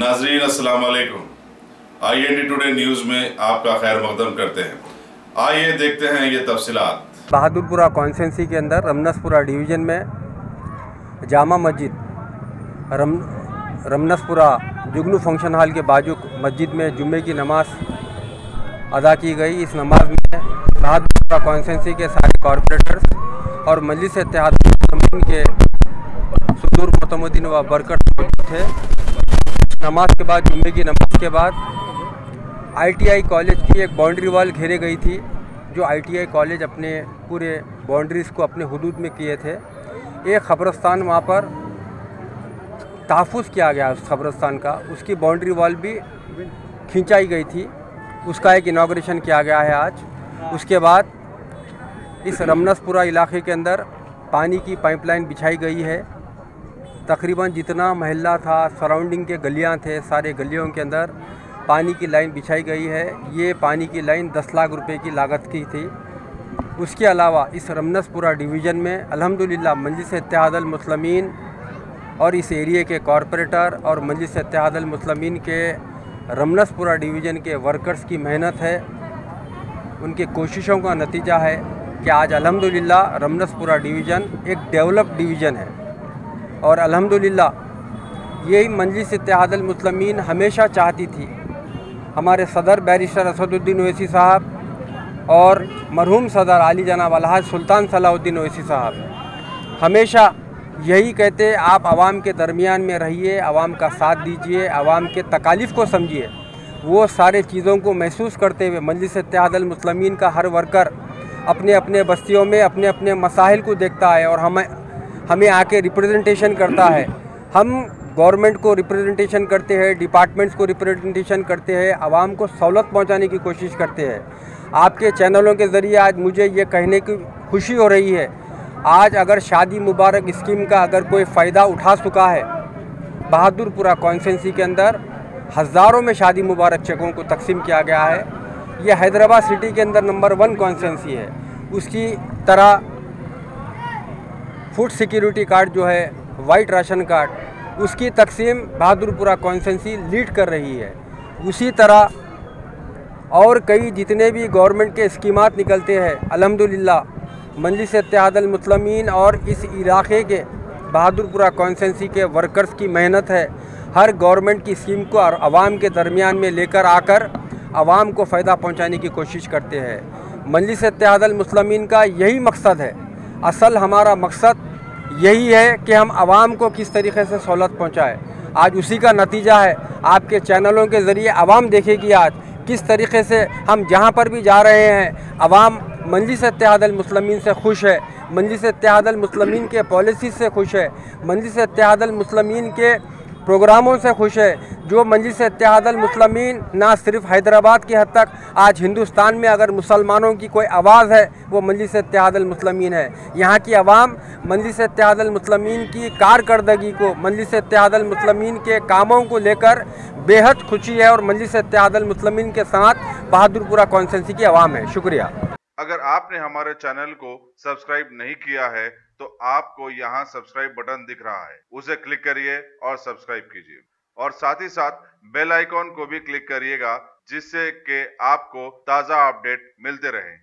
नाजरीन अस्सलाम वालेकुम। IND टुडे न्यूज़ में आपका खैर मकदम करते हैं। आइए देखते हैं ये तफसीलात। बहादुरपुरा कॉन्स्टिट्यूंसी के अंदर रमनसपुरा डिवीज़न में जामा मस्जिद रमनसपुरा जुगनू फंक्शन हॉल के बाजू मस्जिद में जुम्मे की नमाज अदा की गई। इस नमाज में बहादुरपुरा कॉन्स्टिट्यूंसी के सारे कॉरपोरेटर्स और मजलिस इत्तेहाद के सुदूर मोतमदीन व बरकत मौजूद थे। नमाज के बाद, जुम्मे की नमाज के बाद ITI कॉलेज की एक बाउंड्री वॉल घेरे गई थी, जो ITI कॉलेज अपने पूरे बाउंड्रीज़ को अपने हुदूद में किए थे। एक ख़बरस्तान वहाँ पर तहफ़्फ़ुज़ किया गया उस ख़बरस्तान का, उसकी बाउंड्री वॉल भी खिंचाई गई थी, उसका एक इनाग्रेशन किया गया है आज। उसके बाद इस रमनसपुरा इलाके के अंदर पानी की पाइपलाइन बिछाई गई है। तकरीबन जितना महल्ला था, सराउंडिंग के गलियां थे, सारे गलियों के अंदर पानी की लाइन बिछाई गई है। ये पानी की लाइन 10 लाख रुपए की लागत की थी। उसके अलावा इस रमनसपुरा डिवीज़न में अल्हम्दुलिल्लाह मजलिस इत्तेहाद अल मुस्लिमीन और इस एरिए के कॉरपोरेटर और मजलिस इत्तेहाद अल मुस्लिमीन के रमनसपुरा डिवीज़न के वर्कर्स की मेहनत है, उनके कोशिशों का नतीजा है कि आज अल्हम्दुलिल्लाह रमनसपुरा डिवीज़न एक डेवलप्ड डिवीज़न है। और अल्हम्दुलिल्लाह यही मजलिस इत्तेहाद अल मुस्लिमीन हमेशा चाहती थी। हमारे सदर बैरिस्टर असदुद्दीन ओवैसी साहब और मरहूम सदर आली जनाब अलहाज सुल्तान सलाहुद्दीन ओवैसी साहब हमेशा यही कहते, आप आवाम के दरमियान में रहिए, आवाम का साथ दीजिए, आवाम के तकालीफ को समझिए। वो सारे चीज़ों को महसूस करते हुए मजलिस इत्तेहाद अल मुस्लिमीन का हर वर्कर अपने अपने बस्तियों में अपने अपने मसाइल को देखता है और हमें आके रिप्रेजेंटेशन करता है। हम गवर्नमेंट को रिप्रेजेंटेशन करते हैं, डिपार्टमेंट्स को रिप्रेजेंटेशन करते हैं, आवाम को सहूलत पहुंचाने की कोशिश करते हैं। आपके चैनलों के ज़रिए आज मुझे ये कहने की खुशी हो रही है, आज अगर शादी मुबारक स्कीम का अगर कोई फ़ायदा उठा चुका है, बहादुरपुरा कॉन्स्टिट्यूंसी के अंदर हज़ारों में शादी मुबारक चेकों को तकसीम किया गया है। ये हैदराबाद सिटी के अंदर नंबर 1 कॉन्स्टिट्यूंसी है। उसकी तरह फूड सिक्योरिटी कार्ड जो है, वाइट राशन कार्ड, उसकी तकसीम बहादुरपुरा कॉन्स्टिट्यूंसी लीड कर रही है। उसी तरह और कई जितने भी गवर्नमेंट के स्कीमात निकलते हैं, अल्हम्दुलिल्लाह मजलिस इत्तेहाद अल मुस्लिमीन और इस इलाके के बहादुरपुरा कॉन्स्टिट्यूंसी के वर्कर्स की मेहनत है। हर गवर्नमेंट की स्कीम को आवाम के दरमियान में लेकर आकर आवाम को फ़ायदा पहुंचाने की कोशिश करते हैं। मजलिस इत्तेहाद अल मुस्लिमीन का यही मकसद है, असल हमारा मकसद यही है कि हम आवाम को किस तरीके से सहूलत पहुँचाएँ। आज उसी का नतीजा है, आपके चैनलों के ज़रिए आवाम देखेगी आज किस तरीके से हम जहाँ पर भी जा रहे हैं, आवाम मजलिस इत्तेहाद अल मुस्लिमीन से खुश है, मजलिस इत्तेहाद अल मुस्लिमीन के पॉलिसी से खुश है, मजलिस इत्तेहाद अल मुस्लिमीन के प्रोग्रामों से खुश है। जो मजलिस इत्तेहाद अल मुस्लिमीन ना सिर्फ हैदराबाद की हद तक, आज हिंदुस्तान में अगर मुसलमानों की कोई आवाज़ है वो मजलिस इत्तेहाद अल मुस्लिमीन है। यहाँ की आवाम मजलिस इत्तेहाद अल मुस्लिमीन की कारकर्दगी को, मजलिस इत्तेहाद अल मुस्लिमीन के कामों को लेकर बेहद खुशी है और मजलिस इत्तेहाद अल मुस्लिमीन के साथ बहादुरपुरा कॉन्स्टिट्यूंसी की आवाम है। शुक्रिया। अगर आपने हमारे चैनल को सब्सक्राइब नहीं किया है तो आपको यहाँ सब्सक्राइब बटन दिख रहा है, उसे क्लिक करिए और सब्सक्राइब कीजिए और साथ ही साथ बेल आइकॉन को भी क्लिक करिएगा, जिससे कि आपको ताज़ा अपडेट मिलते रहें।